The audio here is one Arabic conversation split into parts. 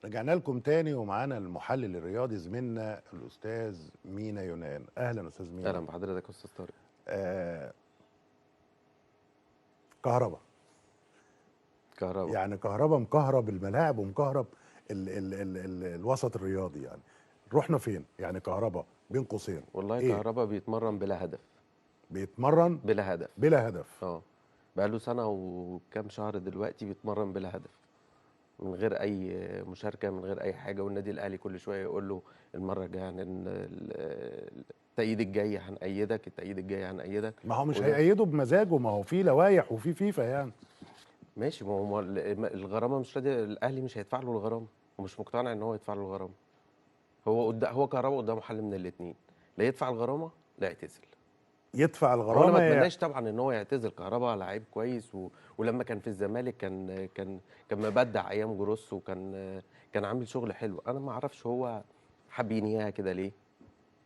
رجعنا لكم تاني ومعانا المحلل الرياضي زميلنا الاستاذ مينا يونان. اهلا استاذ مينا. اهلا بحضرتك يا استاذ طارق. كهربا يعني كهربا مكهرب الملاعب ومكهرب ال الوسط الرياضي، يعني رحنا فين؟ يعني كهربا بين قوسين والله إيه؟ كهربا بيتمرن بلا هدف. بيتمرن بلا هدف. بلا هدف. بقاله سنه وكام شهر دلوقتي بيتمرن بلا هدف، من غير اي مشاركه، من غير اي حاجه. والنادي الاهلي كل شويه يقول له المره الجايه التأييد الجاي هنأيدك، التأييد الجاي هنأيدك. ما هو مش هيأيده بمزاجه، ما هو في لوائح وفي فيفا يعني. ماشي، ما هو الغرامه مش راضي، الاهلي مش هيدفع له الغرامه ومش مقتنع ان هو يدفع له الغرامه. هو كهربا قدامه حل من الاثنين، لا يدفع الغرامه لا يعتزل. يدفع هو الغرامه. انا ما اتمناش طبعا ان هو يعتزل. كهربا لعيب كويس ولما كان في الزمالك كان مبدع ايام جروس، كان عامل شغل حلو. انا ما اعرفش هو حب ينهيها كده ليه.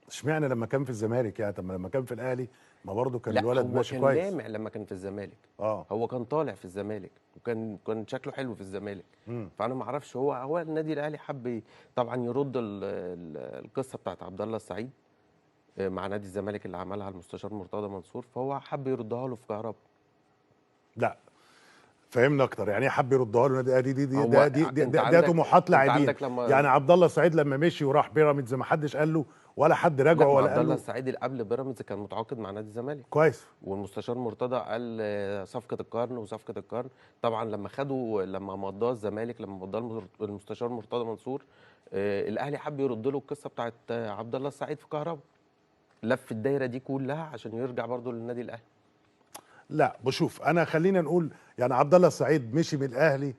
اشمعنى لما كان في الزمالك يعني؟ طب ما لما كان في الاهلي ما برضه كان لا، الولد هو ماشي كان كويس. لامع لما كان في الزمالك. هو كان طالع في الزمالك وكان شكله حلو في الزمالك. فانا ما اعرفش هو النادي الاهلي حب طبعا يرد القصه بتاعت عبد الله السعيد مع نادي الزمالك اللي عملها المستشار مرتضى منصور، فهو حب يردها له في كهربا. لا، فهمنا اكتر يعني ايه حب يردها له. دي هو ده طموحات لاعبين. لما يعني عبد الله السعيد لما مشي وراح بيراميدز ما حدش قال له ولا حد راجعه ولا عبد قال الله له السعيد اللي قبل بيراميدز كان متعاقد مع نادي الزمالك كويس. والمستشار مرتضى قال صفقه القرن وصفقه القرن. طبعا لما مضاه الزمالك، لما مضاه المستشار مرتضى منصور، الاهلي حب يرد له القصه بتاعت عبد الله السعيد في كهربا، لف الدايره دي كلها عشان يرجع برضه للنادي الاهلي. لا بشوف انا، خلينا نقول يعني عبد الله السعيد مشي من الاهلي،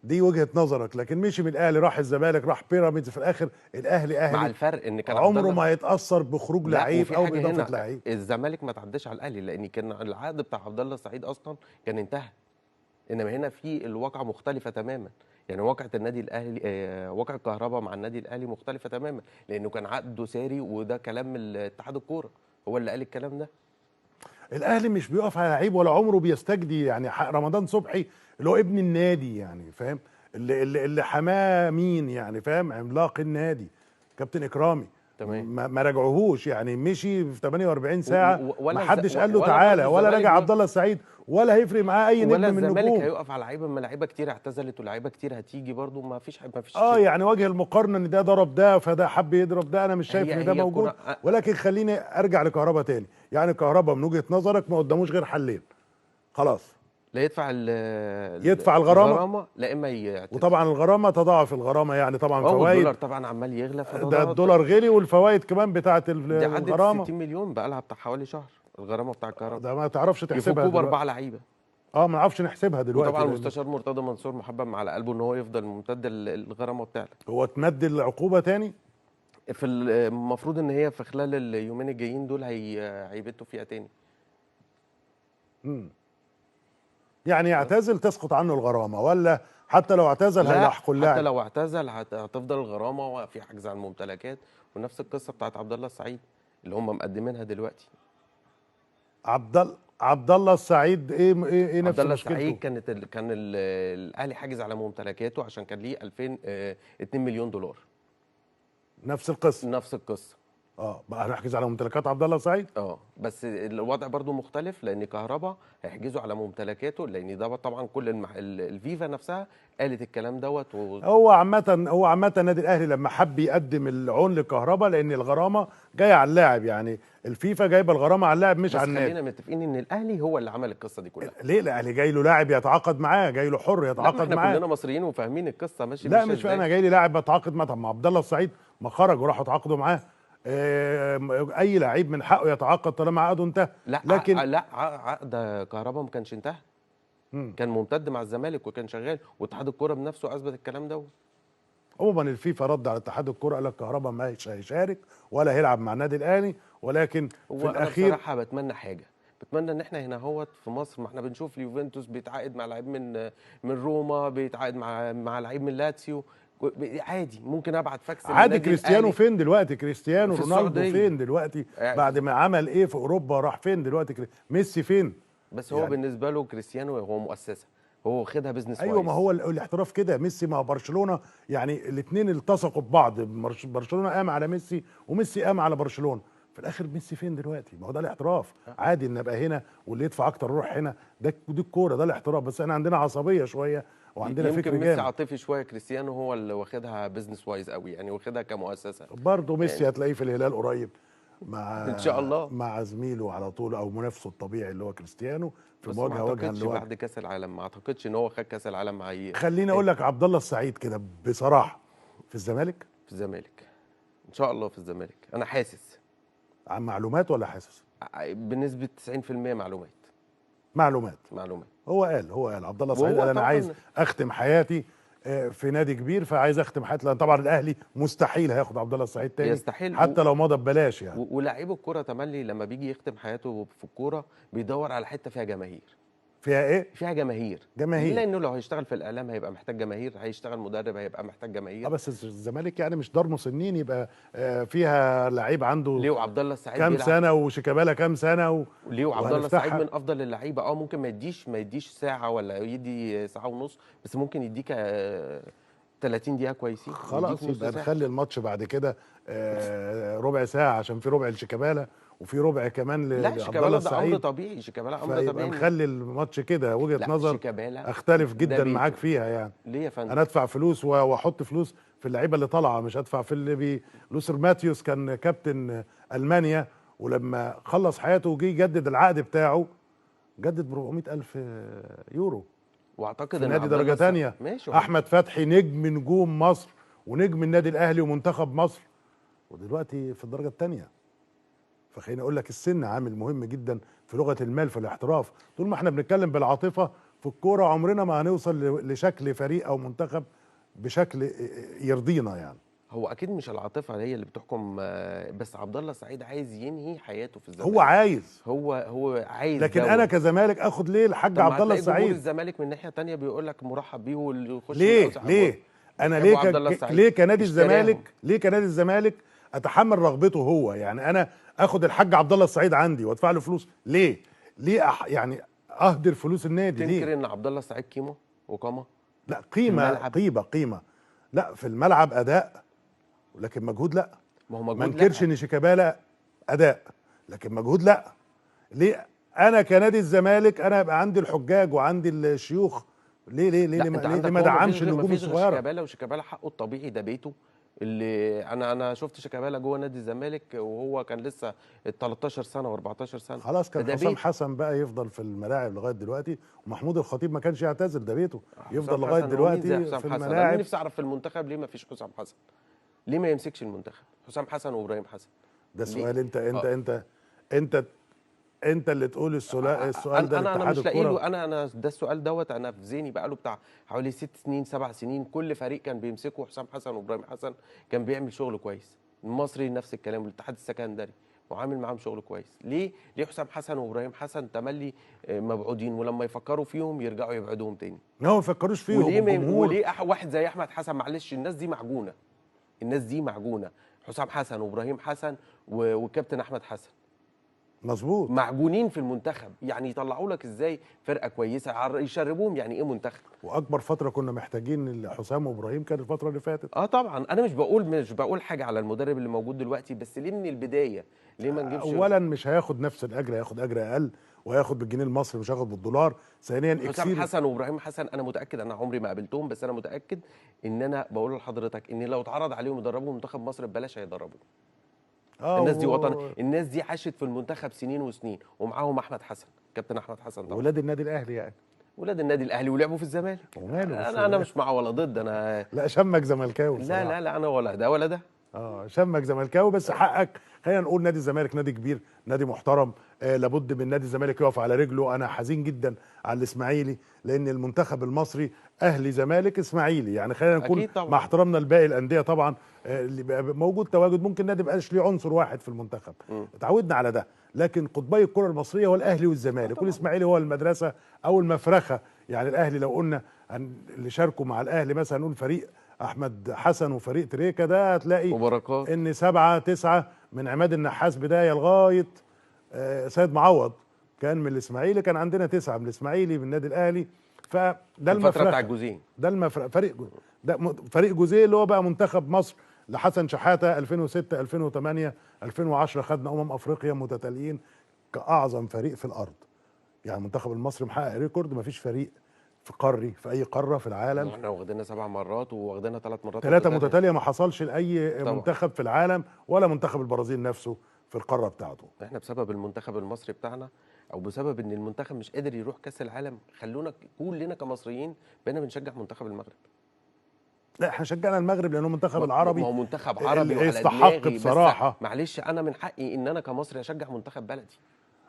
دي وجهه نظرك، لكن مشي من الاهلي راح الزمالك راح بيراميدز، في الاخر الاهلي مع اهلي. الفرق ان كان عبد عمره الله ما هيتاثر بخروج لا، لعيب وفي او حاجه باضافه هنا، لعيب. الزمالك ما تعداش على الاهلي لان كان العقد بتاع عبد الله السعيد اصلا كان انتهى. انما هنا في الواقعه مختلفه تماما. يعني واقعه النادي الاهلي، واقع الكهرباء مع النادي الاهلي مختلفه تماما، لانه كان عقده ساري، وده كلام اتحاد الكوره هو اللي قال الكلام ده. الاهلي مش بيقف على لعيب ولا عمره بيستجدي، يعني رمضان صبحي اللي هو ابن النادي يعني فاهم، اللي حماه مين يعني فاهم، عملاق النادي كابتن اكرامي. تمام. ما راجعوهوش يعني، مشي في 48 ساعه ما حدش قال له ولا تعالى، برضه ولا الزمالك رجع عبد الله السعيد ولا هيفرق معاه اي ولا نجم من الزمالك النجوم. هيقف على لعيبه، ما لعيبه كتير اعتزلت ولاعيبه كتير هتيجي برضه، ما فيش يعني وجه المقارنه ان ده ضرب ده فده حب يضرب ده، انا مش شايف ان ده هي موجود. ولكن خليني ارجع لكهربا تاني. يعني كهربا من وجهه نظرك ما قداموش غير حلين خلاص: لا يدفع الغرامه، لا اما يعتزل. وطبعا الغرامه تضاعف الغرامه، يعني طبعا فوائد. الدولار طبعا عمال يغلى، ده الدولار غلي والفوائد كمان بتاعه دي عدت الغرامه 60 مليون بقى لها بتاع حوالي شهر الغرامه بتاع الكهرباء. ده ما تعرفش تحسبها يفكوه دلوقتي. ب4 لعيبه. ما نعرفش نحسبها دلوقتي. وطبعا المستشار مرتضى منصور محبب على قلبه ان هو يفضل ممتد الغرامه بتاعته. هو تمد العقوبه تاني؟ المفروض ان هي في خلال اليومين الجايين دول هيبتوا فيها تاني. يعني يعتزل تسقط عنه الغرامه، ولا حتى لو اعتزل هيلحقوا اللاعب؟ حتى لو اعتزل هتفضل الغرامه وفي حجز على الممتلكات، ونفس القصه بتاعت عبد الله السعيد اللي هم مقدمينها دلوقتي. عبد الله السعيد ايه نفس مشكلته؟ عبد الله السعيد كان الاهلي حاجز على ممتلكاته عشان كان ليه 2 مليون دولار. نفس القصه. نفس القصه. بقى هنحجز على ممتلكات عبد الله السعيد. بس الوضع برضو مختلف، لان كهربا هيحجزوا على ممتلكاته، لان ده طبعا كل الفيفا نفسها قالت الكلام دوت هو عامه النادي الاهلي لما حب يقدم العون لكهربا، لان الغرامه جايه على اللاعب، يعني الفيفا جايبه الغرامه على اللاعب مش على النادي. بس خلينا متفقين ان الاهلي هو اللي عمل القصه دي كلها. ليه الاهلي جاي له لاعب يتعاقد معاه، جاي له حر يتعاقد معاه؟ احنا كلنا مصريين وفاهمين القصه ماشيه لا مش انا جاي لي لاعب بتعاقد معاه. طب ما عبد الله السعيد ما خرج وراحوا اتعاقدوا معاه. اي لعيب من حقه يتعاقد طالما عقده انتهى. لكن عقد كهربا ما كانش انتهى. كان ممتد مع الزمالك وكان شغال، واتحاد الكوره بنفسه اثبت الكلام ده. عموما الفيفا رد على اتحاد الكوره، قال لك كهربا ما هيشارك ولا هيلعب مع النادي الاهلي، ولكن في الاخير انا بصراحه بتمنى ان احنا هنا هوت في مصر، ما احنا بنشوف اليوفنتوس بيتعاقد مع لعيب من روما، بيتعاقد مع لعيب من لاتسيو، عادي. ممكن ابعت فاكس عادي. كريستيانو فين دلوقتي؟ كريستيانو رونالدو فين دلوقتي؟ بعد ما عمل ايه في اوروبا راح فين دلوقتي؟ ميسي فين؟ بس هو يعني بالنسبه له كريستيانو هو مؤسسه، هو واخدها بيزنس ايوه، ما وايز. هو الاحتراف كده. ميسي، ما هو برشلونه يعني الاثنين التصقوا ببعض. برشلونه قام على ميسي وميسي قام على برشلونه. في الاخر ميسي فين دلوقتي؟ ما هو ده الاحتراف. عادي ان ابقى هنا واللي يدفع اكتر يروح هنا. دي الكوره، ده الاحتراف. بس احنا عندنا عصبيه شويه وعندنا يمكن فكر ميسي جامد. عاطفي شويه، كريستيانو هو اللي واخدها بيزنس وايز قوي، يعني واخدها كمؤسسه. برضه ميسي يعني هتلاقيه في الهلال قريب مع ان شاء الله. مع زميله على طول او منافسه الطبيعي اللي هو كريستيانو في بس ما مواجهه وجها اعتقدش لوجه. بعد كاس العالم، ما اعتقدش ان هو خد كاس العالم مع خليني اقول لك عبد الله السعيد كده بصراحه، في الزمالك في الزمالك. ان شاء الله في الزمالك، انا حاسس عن معلومات ولا حاسس؟ بنسبه 90% معلومات. معلومات. معلومات. هو قال عبد الله السعيد وهو قال انا عايز طبعا اختم حياتي في نادي كبير، فعايز اختم حياتي، لان طبعا الاهلي مستحيل هياخد عبد الله السعيد تاني يستحيل. حتى لو مضى ببلاش يعني. ولاعيب الكوره تملي لما بيجي يختم حياته في الكوره بيدور على حته فيها جماهير. فيها ايه؟ فيها جماهير. جماهير. لانه لو هيشتغل في الاعلام هيبقى محتاج جماهير، هيشتغل مدرب هيبقى محتاج جماهير. بس الزمالك يعني مش دار مسنين يبقى فيها لعيب عنده ليه وعبد الله السعيد كام بيلعب؟ سنه وشيكابالا كام سنه ليه وعبد الله السعيد وهنفتحها. من افضل اللعيبه. ممكن ما يديش ساعه ولا يدي ساعه ونص، بس ممكن يديك 30 دقيقه كويسين. خلاص يديك نص يبقى ساعه. نخلي الماتش بعد كده ربع ساعه، عشان في ربع لشيكابالا وفي ربع كمان لا لعبد الله شيكابالا ده امر السعيد. طبيعي، شيكابالا امر فيبقى طبيعي. نخلي الماتش كده. وجهه لا نظر شيكابالا اختلف ده جدا بيته. معاك فيها يعني. ليه يا فندم؟ انا ادفع فلوس واحط فلوس في اللعيبه اللي طالعه، مش هدفع في اللي لوسر ماتيوس كان كابتن المانيا، ولما خلص حياته وجي يجدد العقد بتاعه جدد ب 400,000 يورو واعتقد في ان نادي عبد الله درجه تانية. ماشي. احمد فتحي نجم نجوم مصر ونجم النادي الاهلي ومنتخب مصر، ودلوقتي في الدرجه الثانيه. فخليني اقول لك السن عامل مهم جدا في لغه المال في الاحتراف. طول ما احنا بنتكلم بالعاطفه في الكوره عمرنا ما هنوصل لشكل فريق او منتخب بشكل يرضينا يعني. هو اكيد مش العاطفه هي اللي بتحكم، بس عبد الله السعيد عايز ينهي حياته في الزمالك. هو عايز، هو عايز. لكن انا كزمالك اخد ليه الحاج طب ما عبد الله هتلاقي جمهور السعيد؟ الزمالك من ناحيه تانية بيقول لك مرحب بيه واللي يخش ليه انا بيحبوا عبد الله السعيد. ليه كنادي اشتراهم. الزمالك، ليه كنادي الزمالك اتحمل رغبته هو؟ يعني انا اخد الحاج عبد الله السعيد عندي وادفع له فلوس ليه؟ يعني اهدر فلوس النادي ليه؟ تنكر ان عبد الله السعيد قيمه وقامه؟ لا في الملعب. قيمه. لا في الملعب اداء، لكن مجهود لا. ما هو مجهود. ما انكرش ان شيكابالا اداء، لكن مجهود لا. ليه انا كنادي الزمالك انا يبقى عندي الحجاج وعندي الشيوخ؟ ليه ما دعمش النجوم الصغيره؟ شيكابالا، وشيكابالا حقه الطبيعي، ده بيته. اللي انا شفت شيكابالا جوه نادي الزمالك وهو كان لسه 13 سنه و14 سنه. خلاص كان ده حسام بيته. حسن بقى يفضل في الملاعب لغايه دلوقتي، ومحمود الخطيب ما كانش يعتزل، ده بيته يفضل حسام لغايه حسن دلوقتي ومين زي في حسام حسن؟ انا الملاعب. نفسي اعرف في المنتخب ليه ما فيش حسام حسن؟ ليه ما يمسكش المنتخب حسام حسن وابراهيم حسن؟ ده سؤال. ليه؟ انت اللي تقول السؤال ده انا لاتحاد مش لاقي له. الكوره. انا ده السؤال دوت انا في ذهني بقاله بتاع حوالي 6 سنين 7 سنين. كل فريق كان بيمسكه حسام حسن وابراهيم حسن كان بيعمل شغل كويس. المصري نفس الكلام، والاتحاد السكندري وعامل معاهم شغل كويس. ليه حسام حسن وابراهيم حسن تملي مبعودين، ولما يفكروا فيهم يرجعوا يبعدوهم تاني؟ ما هو ما يفكروش فيهم الجمهور. وليه واحد زي احمد حسن؟ معلش الناس دي معجونه. الناس دي معجونه. حسام حسن وابراهيم حسن والكابتن احمد حسن مظبوط. معجونين في المنتخب. يعني يطلعوا لك ازاي فرقه كويسه؟ يشربوهم يعني ايه منتخب؟ واكبر فتره كنا محتاجين حسام وابراهيم كانت الفتره اللي فاتت. طبعا. انا مش بقول حاجه على المدرب اللي موجود دلوقتي، بس ليه من البدايه؟ ليه ما نجيبش؟ اولا مش هياخد نفس الاجر، هياخد اجر اقل وهياخد بالجنيه المصري مش هياخد بالدولار. ثانيا حسام حسن وابراهيم حسن انا متاكد، انا عمري ما قابلتهم، بس انا متاكد ان انا بقول لحضرتك ان لو اتعرض عليهم يدربوا منتخب مصر ببلاش هيدربوا. الناس دي وطن، الناس دي عاشت في المنتخب سنين وسنين، ومعاهم احمد حسن، كابتن احمد حسن طبعا. ولاد النادي الاهلي يعني. ولاد النادي الاهلي ولعبوا في الزمالك. وماله؟ انا مش مع ولا ضد. انا لا شمك زملكاوي لا انا ولا ده ولا ده. شمك زملكاوي، بس حقك. خلينا نقول نادي الزمالك نادي كبير، نادي محترم. لابد من نادي الزمالك يقف على رجله. انا حزين جدا على الاسماعيلي، لان المنتخب المصري اهلي زمالك اسماعيلي، يعني خلينا نكون مع احترامنا لباقي الانديه طبعا اللي بقى موجود تواجد. ممكن نادي يبقاش ليه عنصر واحد في المنتخب، اتعودنا على ده، لكن قطبي الكره المصريه هو الاهلي والزمالك، والاسماعيلي هو المدرسه او المفرخه. يعني الاهلي لو قلنا اللي شاركوا مع الاهلي مثلا نقول فريق احمد حسن وفريق تريكا، ده هتلاقي وبركات ان 7 9 من عماد النحاس بدايه لغايه سيد معوض كان من الاسماعيلي. كان عندنا 9 من الاسماعيلي من النادي الاهلي، فده الفتره بتاع المفرخ، الجوزين. ده فريق جوزيه اللي هو بقى منتخب مصر لحسن شحاته 2006 2008 2010 خدنا افريقيا متتاليين كاعظم فريق في الارض. يعني المنتخب المصري محقق ريكورد، ما فيش فريق في قاري في اي قاره في العالم احنا واخدينها 7 مرات وواخدينها 3 مرات 3 متتاليه. متتاليه ما حصلش لاي طبعا منتخب في العالم، ولا منتخب البرازيل نفسه في القاره بتاعته. احنا بسبب المنتخب المصري بتاعنا، او بسبب ان المنتخب مش قادر يروح كاس العالم، خلونا كلنا كمصريين بقينا بنشجع منتخب المغرب. لا احنا شجعنا المغرب لانه المنتخب ما العربي هو منتخب عربي وعلى يستحق دماغي، بس بصراحه. معلش انا من حقي ان انا كمصري اشجع منتخب بلدي،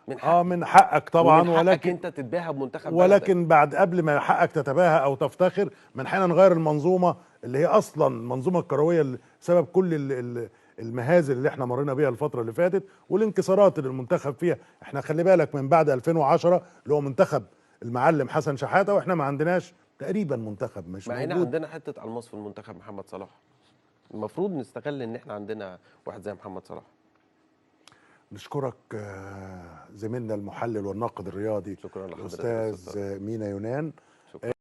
من حقي. من حقك ومن طبعا، حقك ولكن انت تتباهى بمنتخب بلدك. بعد قبل ما حقك تتباهى او تفتخر من حين نغير المنظومه اللي هي اصلا المنظومه الكرويه اللي سبب كل المهازل اللي احنا مرينا بيها الفتره اللي فاتت والانكسارات اللي المنتخب فيها. احنا خلي بالك من بعد 2010 اللي هو منتخب المعلم حسن شحاته واحنا ما عندناش تقريبا منتخب، مش مع هنا موجود. عندنا حته الماس في المنتخب محمد صلاح، المفروض نستغل ان احنا عندنا واحد زي محمد صلاح. نشكرك زميلنا المحلل والناقد الرياضي شكرا لحضرتك الاستاذ مينا يونان. شكرا.